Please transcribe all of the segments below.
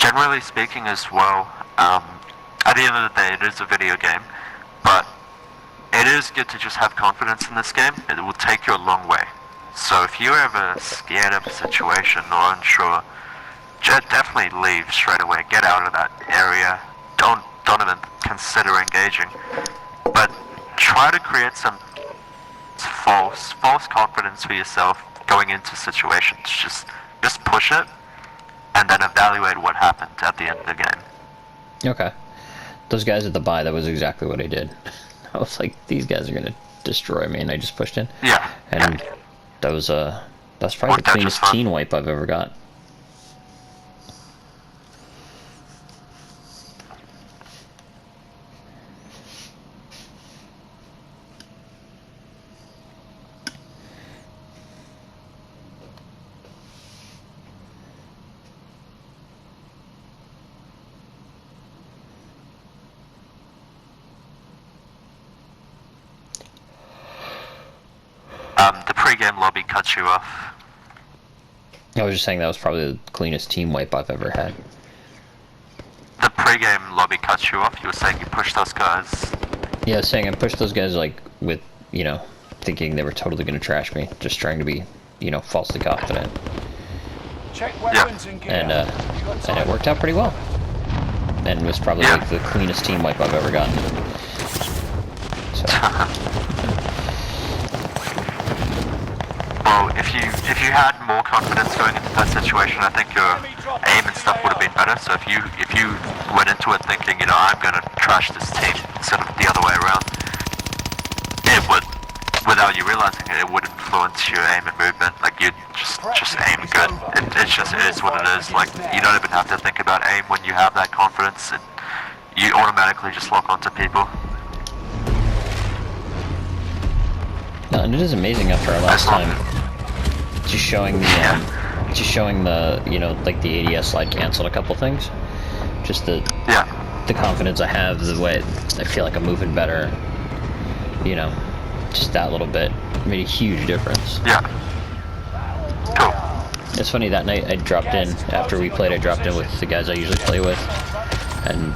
generally speaking as well, at the end of the day, it is a video game, but it is good to just have confidence in this game. It will take you a long way. So if you're ever scared of a situation or unsure, definitely leave straight away. Get out of that area. Don't even consider engaging. But try to create some false confidence for yourself going into situations. Just push it, and then evaluate what happened at the end of the game. Okay. Those guys at the buy, that was exactly what I did. I was like, these guys are gonna destroy me, and I just pushed in. Yeah. And that was that's probably the cleanest team wipe I've ever got. The pre-game lobby cuts you off. I was just saying that was probably the cleanest team wipe I've ever had. The pre-game lobby cuts you off. You were saying you pushed those guys. Yeah, I was saying I pushed those guys like with, you know, thinking they were totally gonna trash me, just trying to be, you know, falsely confident. Check weapons and gear. And it worked out pretty well. And it was probably like the cleanest team wipe I've ever gotten. So. Well, if you had more confidence going into that situation, I think your aim and stuff would have been better. So if you went into it thinking, you know, I'm gonna trash this team instead of the other way around, it would, without you realizing it, it would influence your aim and movement. Like you just aim good. It is what it is. Like you don't even have to think about aim when you have that confidence, and you automatically just lock onto people. No, and it is amazing after our last time. Just showing the, you know, like the ADS slide canceled a couple things. Just the confidence I have, the way I feel like I'm moving better. You know, just that little bit made a huge difference. Yeah. Cool. It's funny, that night I dropped in, after we played, I dropped in with the guys I usually play with, and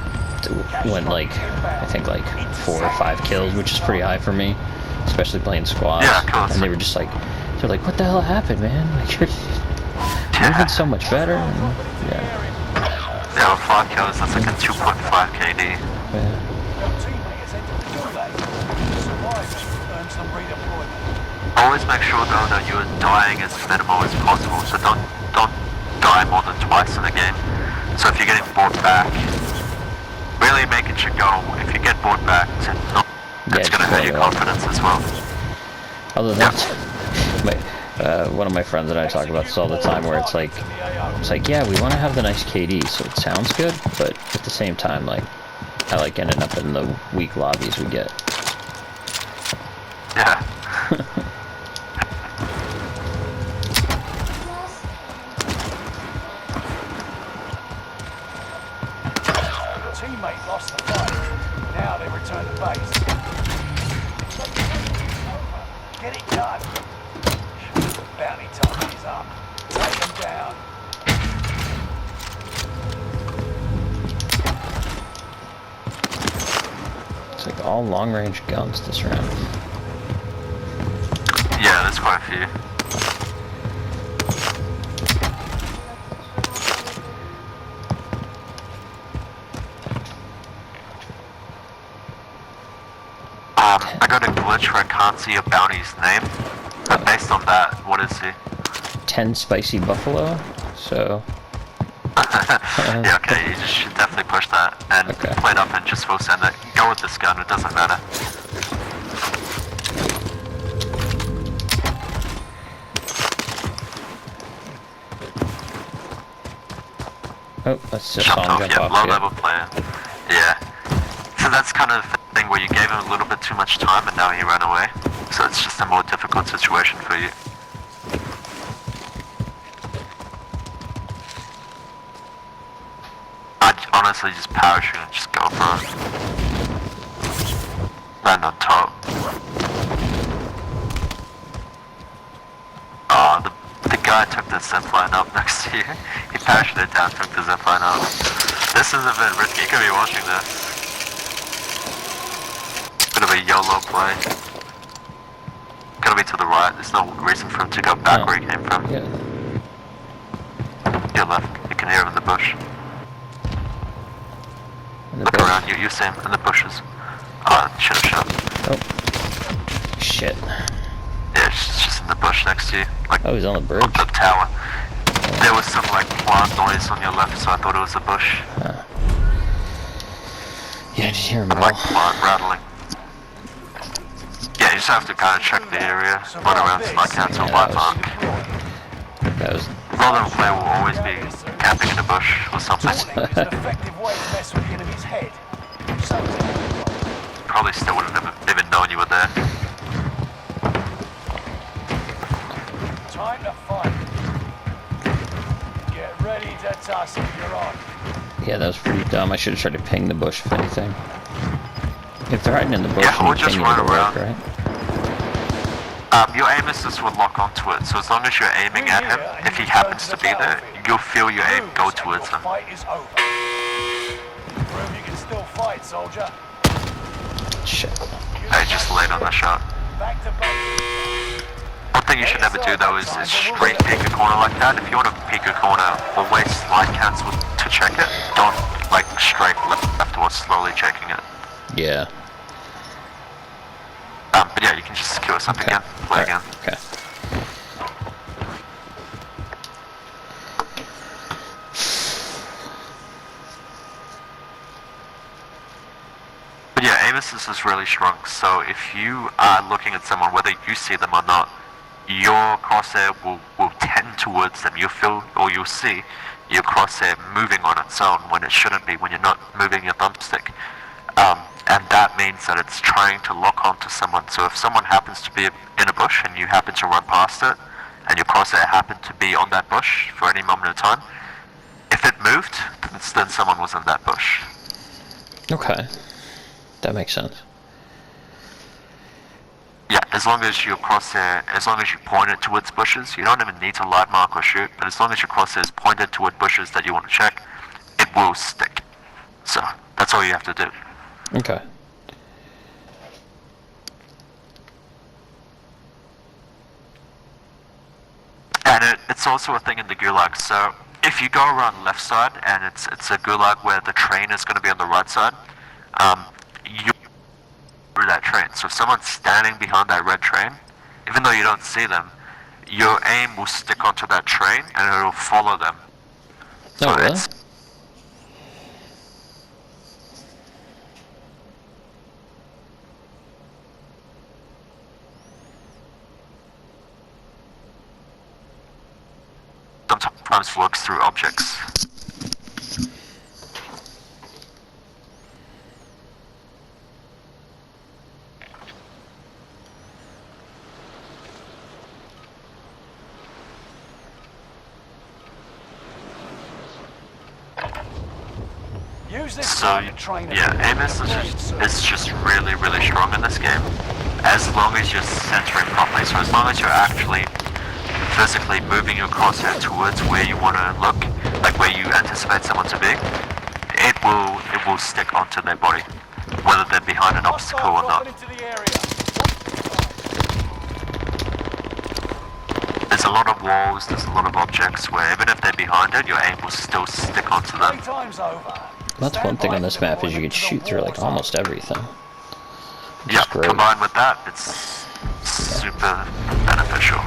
went like, I think like 4 or 5 kills, which is pretty high for me, especially playing squads. Yeah, cool. And they were just like, they're like, what the hell happened, man? Like, you're moving so much better. And, yeah, with 5 kills, that's like a 2.5 KD. Yeah. Always make sure though that you're dying as minimal as possible, so don't die more than twice in a game. So if you're getting brought back, really make it your goal. If you get brought back, it's going to hurt your confidence as well. Although that's one of my friends and I talk about this all the time, where it's like, yeah, we want to have the nice KD, so it sounds good, but at the same time, like, I like ending up in the weak lobbies we get. Yeah. Teammate lost the fight. Now they return to base. Get it done. Bounty time is up. Take them down. It's like all long-range guns this round. Yeah, there's quite a few. I got a glitch where I can't see a bounty's name. But based on that, what is he? 10 spicy buffalo, so... Yeah, okay, you just should definitely push that and play it up and just full send it. Go with this gun, it doesn't matter. Oh, that's just Jumped on off, jump off, low level player. Yeah. So that's kind of the thing where you gave him a little bit too much time and now he ran away. So it's just a more difficult situation for you. I'd honestly just parachute and just go for it. Land on top. The guy guy took the zipline up next to you. He parachuted down, took the zipline up. This is a bit risky. You could be watching this. Bit of a YOLO play. Gotta be to the right. There's no reason for him to go back where he came from. Yeah. Your left. You can hear him in the bush. Look around. You see him in the bushes. Oh, should have shot. Oh. Shit. Yeah, it's just in the bush next to you. Like, oh, he's on the bridge. The tower. There was some like plant noise on your left, so I thought it was a bush. Yeah, I just hear him all. Like plant rattling. Yeah, you just have to kind of check the area, run around spy counts or white mark. That was... The other player will always be camping in a bush or something. Probably still would have never even known you were there. Time to fight. Get ready to tussle, you're on. Yeah, that was pretty dumb. I should have tried to ping the bush if anything. If they're hiding in the bush, yeah, and or just run around. Right? Your aim assist will lock onto it, so as long as you're aiming at him, if he happens to be there, you'll feel your aim go towards him. Fight is over. Prove you can still fight, soldier. Shit. I just laid on the shot. Back to basics. One thing you should never do though is straight peek a corner like that. If you want to peek a corner, always slide cancel to check it. Don't like straight left afterwards, slowly checking it. Yeah. But yeah, you can just secure us up again, play again. Okay. But yeah, aim assist is really strong, so if you are looking at someone, whether you see them or not, your crosshair will tend towards them. You'll feel, or you'll see, your crosshair moving on its own when it shouldn't be, when you're not moving your thumbstick. And that means that it's trying to lock onto someone. So if someone happens to be in a bush and you happen to run past it, and your crosshair happened to be on that bush for any moment of time, if it moved, then someone was in that bush. Okay. That makes sense. Yeah, as long as your crosshair, as long as you point it towards bushes, you don't even need to light mark or shoot, but as long as your crosshair is pointed toward bushes that you want to check, it will stick. So, that's all you have to do. Okay. And it's also a thing in the gulag, so if you go around left side and it's a gulag where the train is going to be on the right side, you through that train. So if someone's standing behind that red train, even though you don't see them, your aim will stick onto that train and it'll follow them. So oh, really? Sometimes works through objects. So yeah, aim is just really, really strong in this game, as long as you're centering properly. So as long as you're actually physically moving your crosshair towards where you want to look, like where you anticipate someone to be, it will stick onto their body, whether they're behind an obstacle or not. There's a lot of walls, there's a lot of objects where even if they're behind it, your aim will still stick onto them. That's one thing on this map is you can shoot through like almost everything. Yeah, combined with that, it's super beneficial.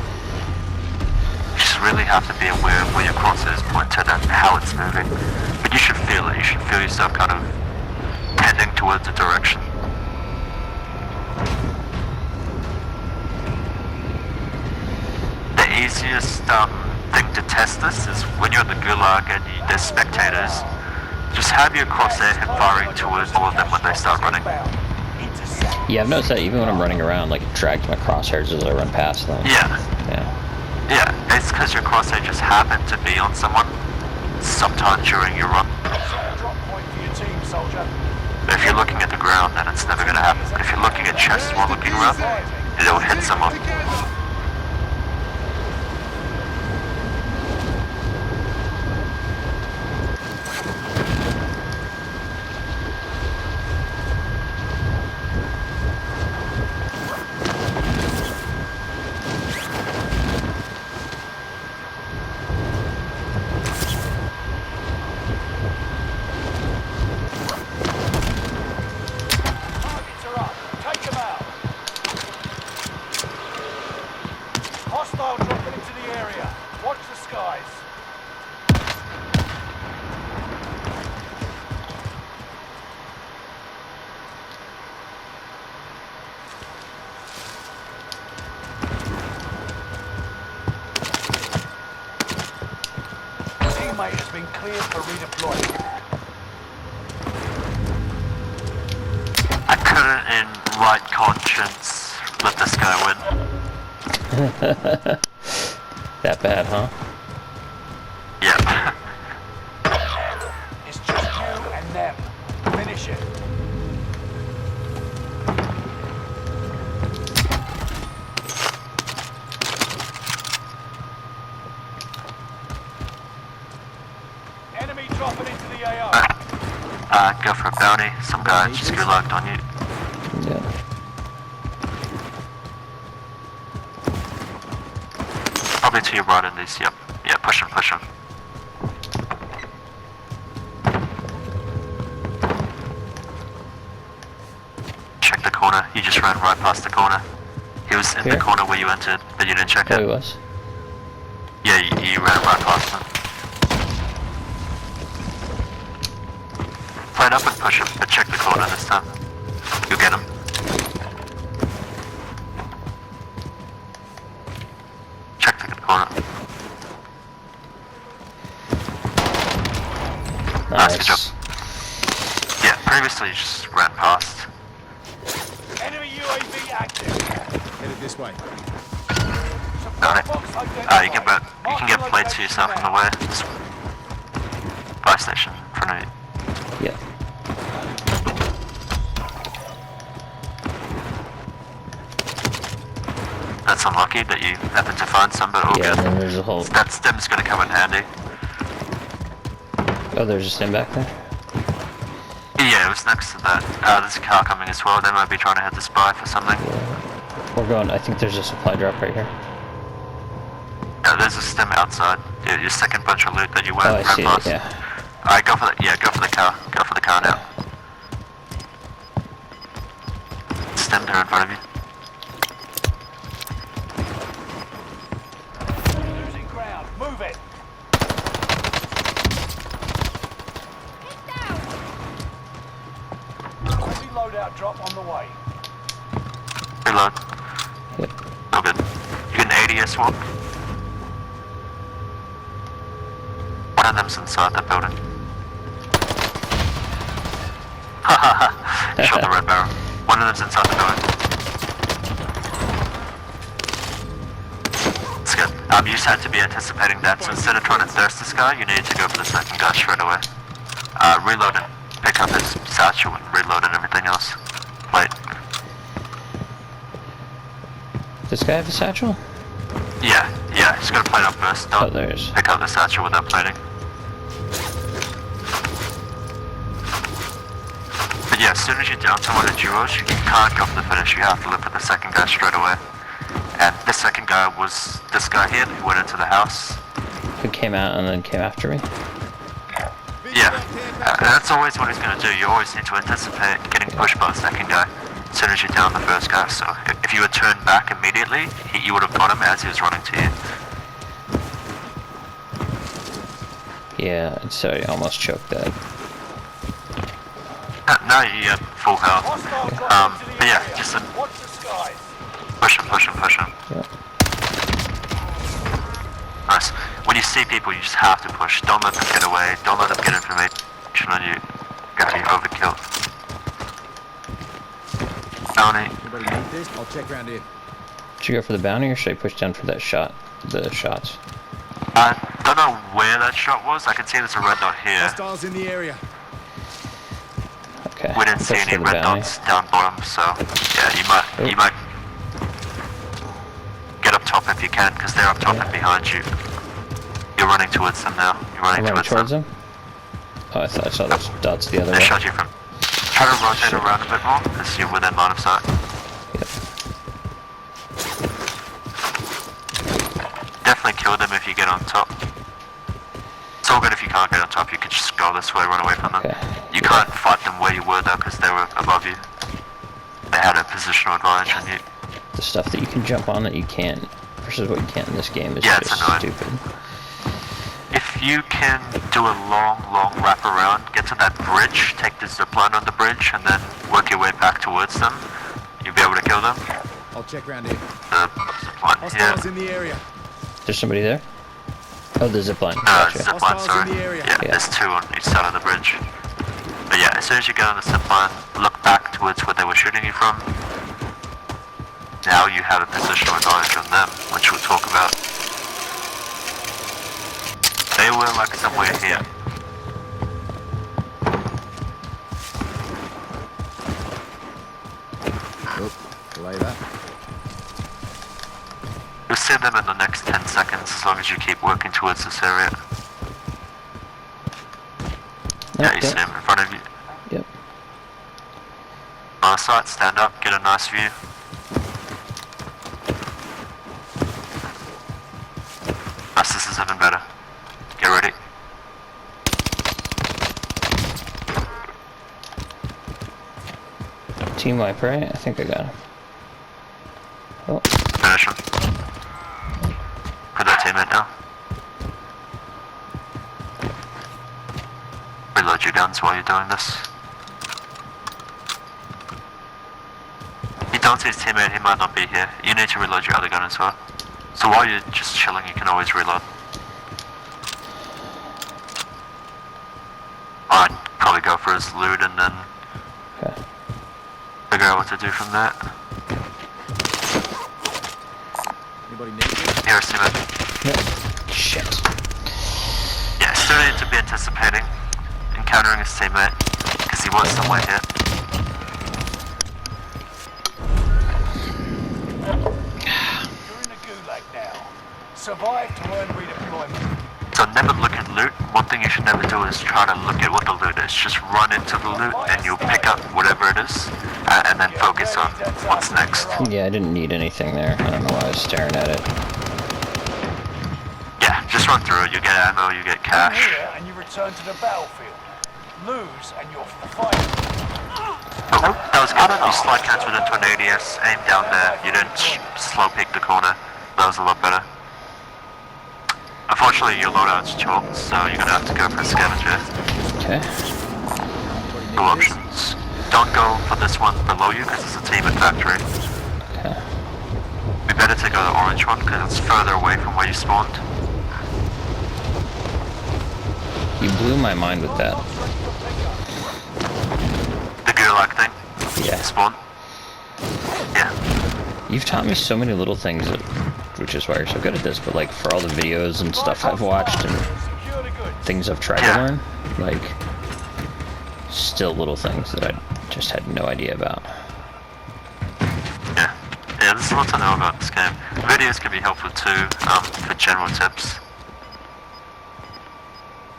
You just really have to be aware of where your crosshair is pointed and how it's moving. But you should feel it, you should feel yourself kind of tending towards a direction. The easiest thing to test this is when you're in the gulag and there's spectators, just have your crosshair hit firing towards all of them when they start running. Yeah, I've noticed that even when I'm running around, like it drags my crosshairs as I run past them. Yeah. Yeah. Yeah, it's because your crosshair just happened to be on someone sometime during your run. If you're looking at the ground, then it's never going to happen. If you're looking at chests while looking around, it'll hit someone. skies. Teammate has been cleared for redeployment. I couldn't, in right conscience, let this guy win. That bad, huh? Yep. It's just you and them. Finish it. Enemy dropping into the AO. Go for a bounty. Some guy just relocked on you. Yeah. Probably to your right in these, yep. Yeah, push him, push him. Check the corner. You just ran right past the corner. He was in Here? the corner where you entered, but you didn't check Oh, it. he was. Yeah, you ran right past him. Play it up and push him, but check the corner this time. You'll get him. Check the corner. Nice, good job. Nice. Yeah, previously you just ran past. Enemy UAV active. Headed this way. Got it. Box identified. You can get plates for yourself on the way. Just buy station in front of you. Yeah. That's unlucky that you happen to find some, but all Yeah, and good. then there's a whole... That stem's gonna come in handy. Oh, there's a stem back there? Yeah, it was next to that. There's a car coming as well. They might be trying to hit the spy for something. We're going... I think there's a supply drop right here. There's a stem outside. Your second bunch of loot that you Oh, I ran see it, past. yeah. Alright, go for the go for the car. Go for the car now. Stem there in front of you. Losing ground. Move it. Heavy loadout drop on the way. Reload. Yep. All good. You get an ADS walk. One of them's inside that building. Haha, shot the red barrel. One of them's inside the building. It's good. You just had to be anticipating that, so instead of trying to thirst this guy, you needed to go for the second guy straight away. Reload and pick up his satchel and reload and everything else. Wait. Does this guy have a satchel? Yeah, he's gonna plate up first. Oh, Don't there is. pick up the satchel without plating. But yeah, as soon as you're down to one of the duos, you can't go for the finish. You have to look for the second guy straight away. And the second guy was this guy here who went into the house. Who came out and then came after me? Yeah, and that's always what he's gonna do. You always need to anticipate getting pushed by the second guy as soon as you're down the first guy. So if you had turned back immediately, you would have got him as he was running to you. Yeah, so I almost choked that. No, you have full health. Hostile dropping into the But yeah, area. just Watch the skies. push him, push him, push him. Yeah. Nice. When you see people, you just have to push. Don't let them get away. Don't let them get information on you. Gotta be overkill. Bounty. Anybody need this? I'll check around here. Should I go for the bounty or should I push down for that shot? The shots. I don't know where that shot was. I can see there's a red dot here. Hostiles in the area. Okay. We didn't see push any for the red bounty. dots down bottom, so yeah, you might get up top if you can, because they're up top and behind you. You're running towards them now. You're I'm running running towards towards them. them? Oh, I thought I saw those dots the other They way. shot you from. Try to rotate around a bit more, because you're within line of sight. Yep. Definitely kill them if you get on top. It's all good if you can't get on top, you could just go this way, run away from them. Okay. You can't fight them where you were though, because they were above you. They had a positional advantage on you. The stuff that you can jump on that you can't versus what you can't in this game is Yeah, it's just annoying. stupid. if you can do a long wrap around, get to that bridge, take the zip line on the bridge, and then work your way back towards them, you'll be able to kill them. I'll check round here. The zip line Hostiles here. in the area. There's somebody there? Oh, the zipline. No, Gotcha. zip line, Hostiles sorry. in the area. Yeah, Yeah. there's 2 on each side of the bridge. But yeah, as soon as you get on the zip line, look back towards where they were shooting you from. Now you have a positional advantage on them, which we'll talk about. They were like somewhere here. Oop, delay that. You'll see them in the next 10 seconds as long as you keep working towards this area. Yeah, you see them in front of you. Yep. On the side, stand up, get a nice view. Nice, this is even better. Get ready. Team wipe, right? I think I got him. Oh, Finish him. Put that teammate now. Reload your guns while you're doing this. You don't see his teammate, he might not be here. You need to reload your other gun as well. So while you're just chilling, you can always reload. I'd probably go for his loot and then okay. figure out what to do from there. Anybody need it? Here, teammate. Yep. Shit. Yeah, still need to be anticipating encountering his teammate, because he was somewhere here. You're in a gulag now. Survive to earn redeployment. So never look at loot. One thing you should never do is try to look at what the loot is. Just run into the loot and you'll pick up whatever it is, and then focus on what's next. Yeah, I didn't need anything there. I don't know why I was staring at it. Yeah, just run through it. You get ammo, you get You're cash. here and you return to the battlefield. Lose and you're fighting. Oh, that was good. You slide canceled into an ADS, aim down there. You didn't slow peek the corner. That was a lot better. Unfortunately, your loadout's chalked, so you're gonna have to go for a scavenger. Okay. Two options. Don't go for this one below you because it's a team and factory. Okay. Be better to go the orange one because it's further away from where you spawned. You blew my mind with that. The gulag thing. Yeah. Spawn. Yeah. You've taught me so many little things, that, which is why you're so good at this, but like for all the videos and stuff I've watched and Secure the goods. things I've tried to learn, like, still little things that I just had no idea about. Yeah. Yeah, there's a lot to know about this game. Videos can be helpful too, for general tips.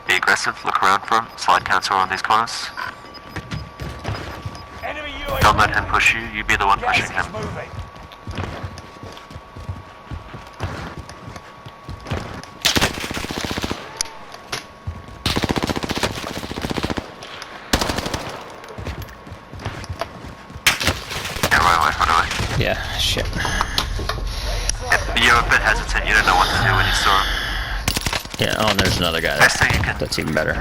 Be aggressive, look around for him, slide cancel on these corners. Enemy UAV. Don't let him push you, you be the one Gas pushing him. is moving. Yeah, right away, right away. Yeah, shit. You're a bit hesitant, you don't know what to do when you saw him. Yeah, oh, and there's another guy Best there. thing you can... That's even better.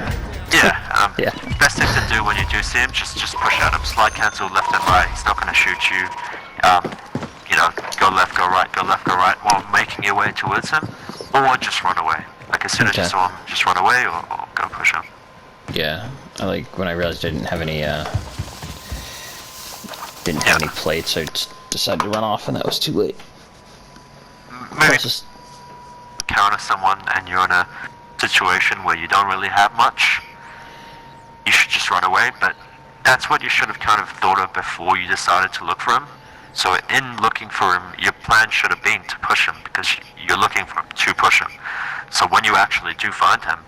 Yeah, Yeah. best thing to do when you do see him, just push at him, slide cancel left and right, he's not going to shoot you. You know, go left, go right, while making your way towards him, or just run away. Like as soon as you Okay. saw him, just run away or go push him. Yeah, I like when I realized I didn't have any plates, I just decided to run off, and that was too late. Maybe Plus, just- counter someone and you're in a situation where you don't really have much, you should just run away, but that's what you should have kind of thought of before you decided to look for him. So in looking for him, your plan should have been to push him, because you're looking for him to push him. So when you actually do find him,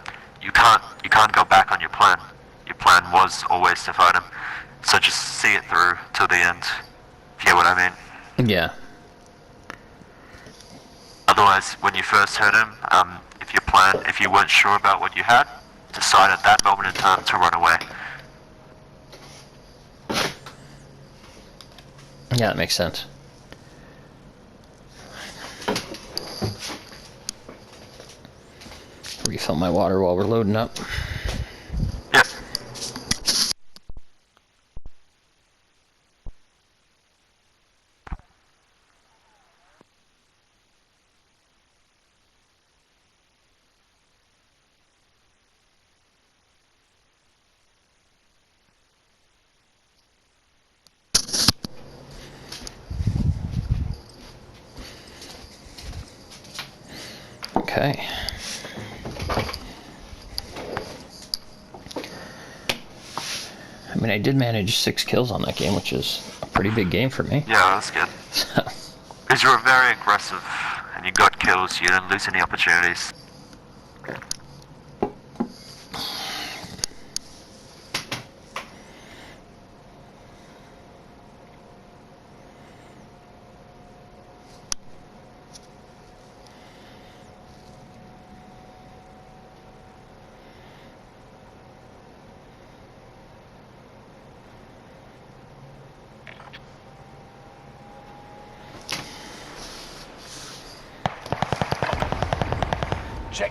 you can't go back on your plan. Your plan was always to find him. So just see it through till the end. If you get what I mean? yeah. Otherwise, when you first heard him, if you weren't sure about what you had, decide at that moment in time to run away. Yeah, that makes sense. Refill my water while we're loading up. Yep. Okay. I mean, I did manage 6 kills on that game, which is a pretty big game for me. Yeah, that's good. Because you were very aggressive, and you got kills, you didn't lose any opportunities.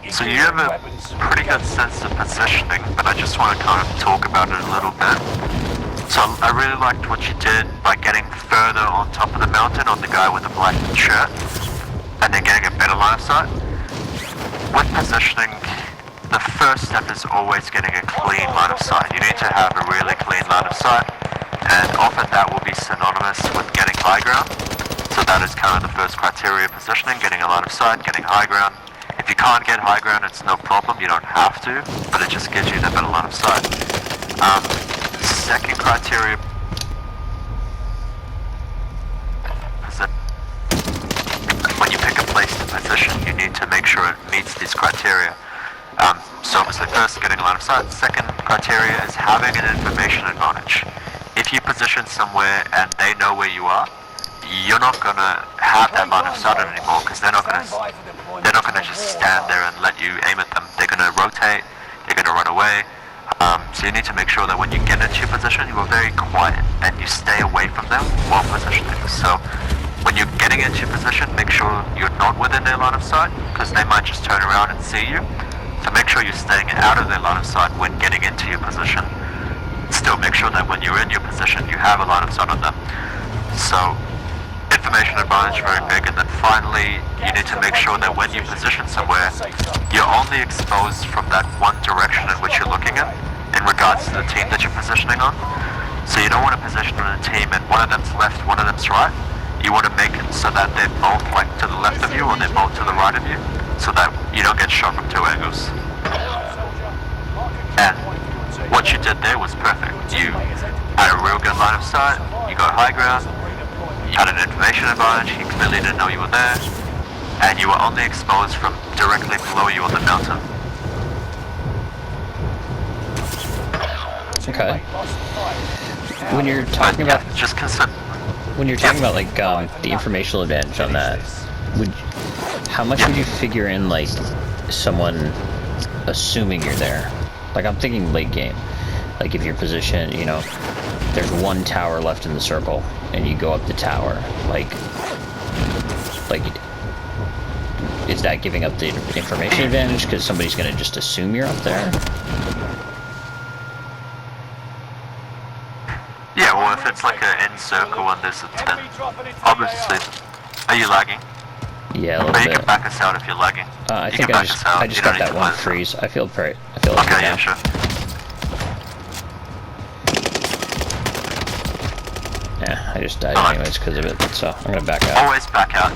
So you have a pretty good sense of positioning, but I just want to kind of talk about it a little bit. So I really liked what you did by getting further on top of the mountain on the guy with the black shirt, and then getting a better line of sight. With positioning, the first step is always getting a clean line of sight. You need to have a really clean line of sight, and often that will be synonymous with getting high ground. So that is kind of the first criteria of positioning, getting a line of sight, getting high ground. If you can't get high ground, it's no problem, you don't have to, but it just gives you that better line of sight. Second criteria, when you pick a place to position, you need to make sure it meets these criteria. So obviously first, getting a line of sight. Second criteria is having an information advantage. If you position somewhere and they know where you are, you're not gonna have that line of sight anymore, because they're not gonna just stand there and let you aim at them. They're gonna rotate, they're gonna run away. So you need to make sure that when you get into your position, you are very quiet and you stay away from them while positioning. So when you're getting into your position, make sure you're not within their line of sight, because they might just turn around and see you. So make sure you're staying out of their line of sight when getting into your position. Still make sure that when you're in your position, you have a line of sight on them. So information advantage, very big. And then finally, you need to make sure that when you position somewhere, you're only exposed from that one direction in which you're looking in regards to the team that you're positioning on. So you don't want to position on a team and one of them's left, one of them's right. You want to make it so that they're both like to the left of you or they're both to the right of you, so that you don't get shot from 2 angles. And what you did there was perfect. You had a real good line of sight, you got high ground, you had an information advantage, he clearly didn't know you were there, and you were only exposed from directly below you on the mountain. Okay. When you're talking about just consider. When you're talking about like the informational advantage on that, how much would you figure in like someone assuming you're there? Like I'm thinking late game. Like if your position, you know, there's one tower left in the circle, and you go up the tower. Like is that giving up the information advantage because somebody's gonna just assume you're up there? Yeah, well, if it's like an end circle and there's a 10, obviously, are you lagging? Yeah, a little But you bit. can back us out if you're lagging. I think I just got that one freeze. I feel okay Okay, yeah, now. sure. Yeah, I just died anyways because of it, so I'm gonna back out. Always back out.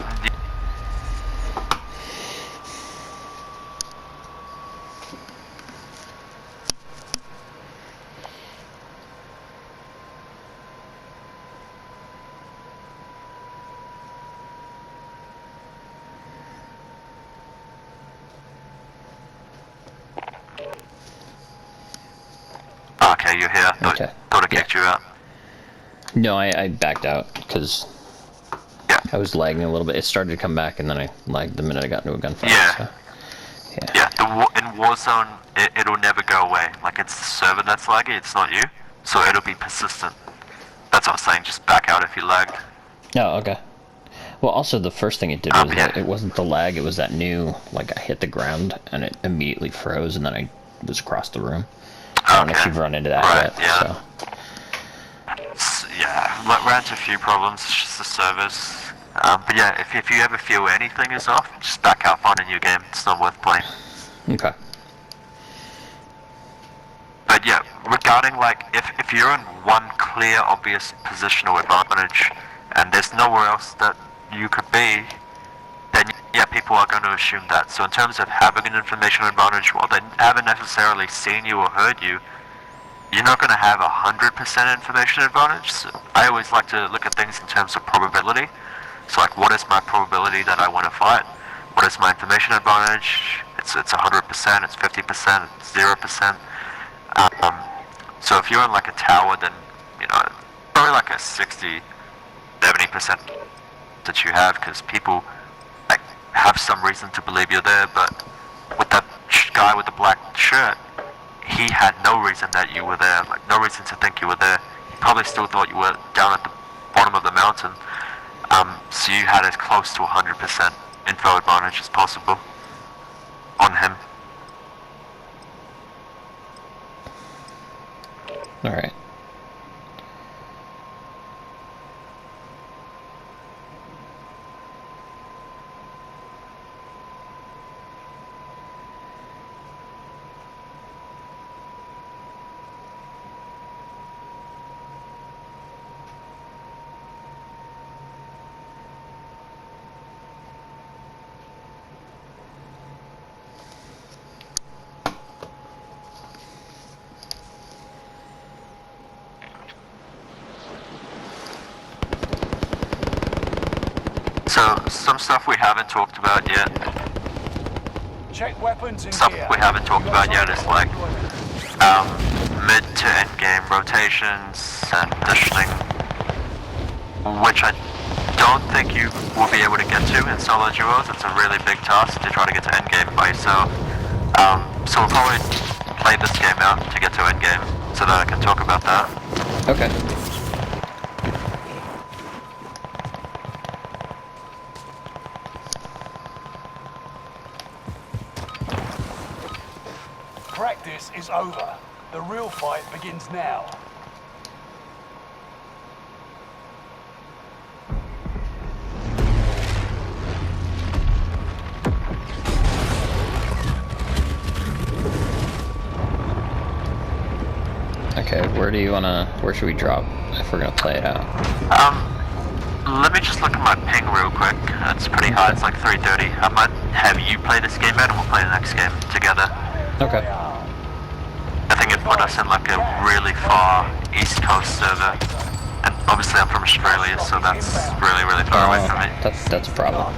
Okay, you're here. Thought I kicked you out. No, I backed out because I was lagging a little bit. It started to come back, and then I lagged the minute I got into a gunfight. Yeah. So, In Warzone, it'll never go away. Like, it's the server that's laggy, it's not you. So it'll be persistent. That's what I was saying, just back out if you lagged. Oh, okay. Well, also the first thing it did was that it wasn't the lag, it was that new, like I hit the ground and it immediately froze and then I was across the room. I don't know if you've run into that yet, so. Yeah, ran into a few problems, it's just the servers. But yeah, if you ever feel anything is off, just back out, find a new game, it's not worth playing. Okay. But yeah, regarding like, if you're in one clear, obvious positional advantage, and there's nowhere else that you could be, then yeah, people are going to assume that. So in terms of having an information advantage, while they haven't necessarily seen you or heard you, you're not going to have 100% information advantage. So I always like to look at things in terms of probability. So like, what is my probability that I want to fight? What is my information advantage? It's 100%, it's 50%, it's 0%. So if you're in like a tower, then, you know, probably like a 60, 70% that you have, because people like have some reason to believe you're there. But with that guy with the black shirt, he had no reason that you were there, like no reason to think you were there. He probably still thought you were down at the bottom of the mountain. So you had as close to 100% info advantage as possible on him. Alright. So, some stuff we haven't talked about yet. Check weapons and Stuff gear. we haven't talked about yet is like mid to end game rotations and positioning, which I don't think you will be able to get to in solo duos. It's a really big task to try to get to end game by yourself. So we'll probably play this game out to get to end game so that I can talk about that. Okay. Practice is over. The real fight begins now. Okay, where should we drop if we're gonna play it out? Let me just look at my ping real quick. It's pretty high, it's like 3:30. I might have you play this game out and we'll play the next game together. Okay. I think it put us in like a really far East Coast server. And obviously I'm from Australia, so that's really, really far away from me. That's a problem.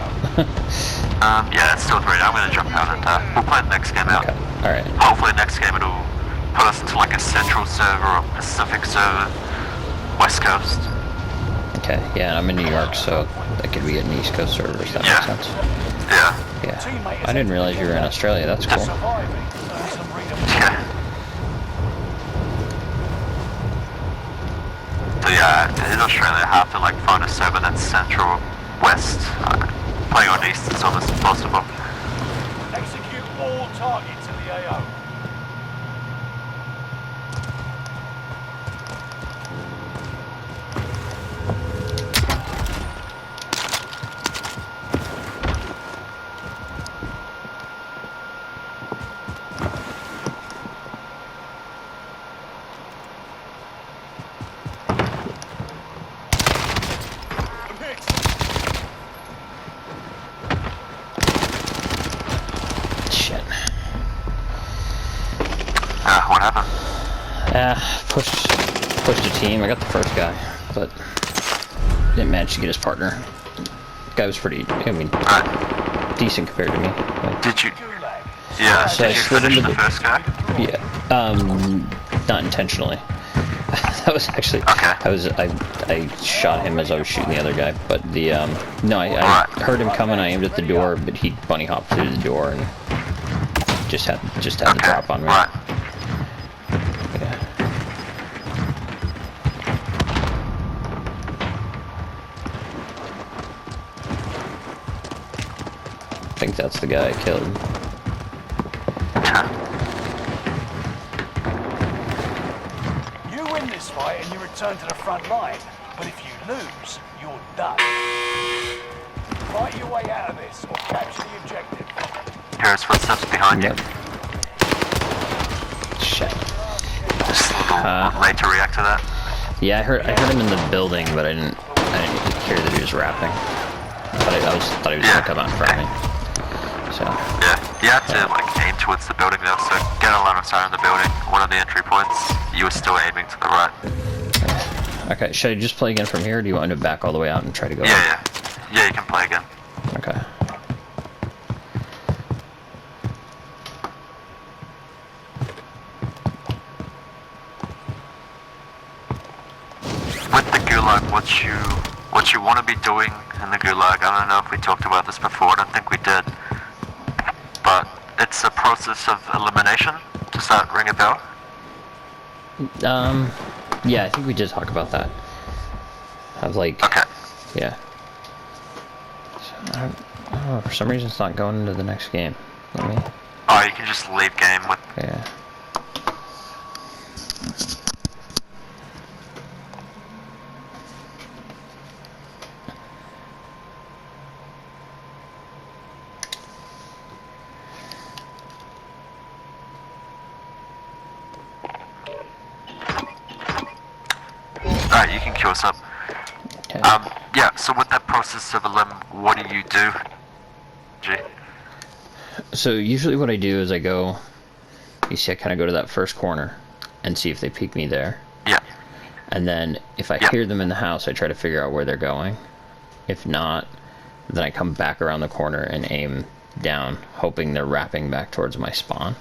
Yeah, it's still 3. I'm gonna jump out and we'll play the next game out. Okay, alright. Hopefully next game it'll put us into like a Central server or Pacific server, West Coast. Okay, yeah, I'm in New York, so that could be an East Coast server, if that makes sense. Yeah. Yeah. I didn't realize you were in Australia, that's cool. Yeah. So yeah, in Australia I have to like find a server that's Central, West. Playing on East as almost impossible. Execute all targets in the AO. Shit. What happened? Pushed a team. I got the first guy, but didn't manage to get his partner. Guy was pretty, I mean, decent compared to me. But, Did you? Yeah. So did I you slid finish into the first guy? yeah, not intentionally. That was actually, I shot him as I was shooting the other guy, but the, no, I heard him coming, I aimed at the door, but he bunny hopped through the door and just had the drop on me. Right. Yeah. think that's the guy I killed. You win this fight and you return to the front line, but if you lose, you're done. Fight your way out of this or capture the objective. Here's footsteps behind you. Yep. Shit. Just a little late to react to that. Yeah, I heard him in the building, but I didn't hear that he was rapping. Thought he was gonna come out in front of me. So. Yeah, you had to like aim towards the building though, so get a line of sight on the building, one of the entry points, you were still aiming to the right. Okay, should I just play again from here, or do you want to back all the way out and try to go? Yeah, you can play again. Okay. With the gulag, what you want to be doing in the gulag, I don't know if we talked about this before, I don't think we did, but it's a process of elimination. Does that ring a bell? Yeah, I think we did talk about that. Of like, okay. Yeah. So, I don't know, for some reason it's not going into the next game. Let me. Oh, you can just leave game with. Yeah. Alright, you can queue us up. Okay. Yeah, so with that process of elim, what do you do? G? So usually what I do is I go, you see I kind of go to that first corner and see if they peek me there. Yeah. And then if I hear them in the house, I try to figure out where they're going. If not, then I come back around the corner and aim down, hoping they're wrapping back towards my spawn.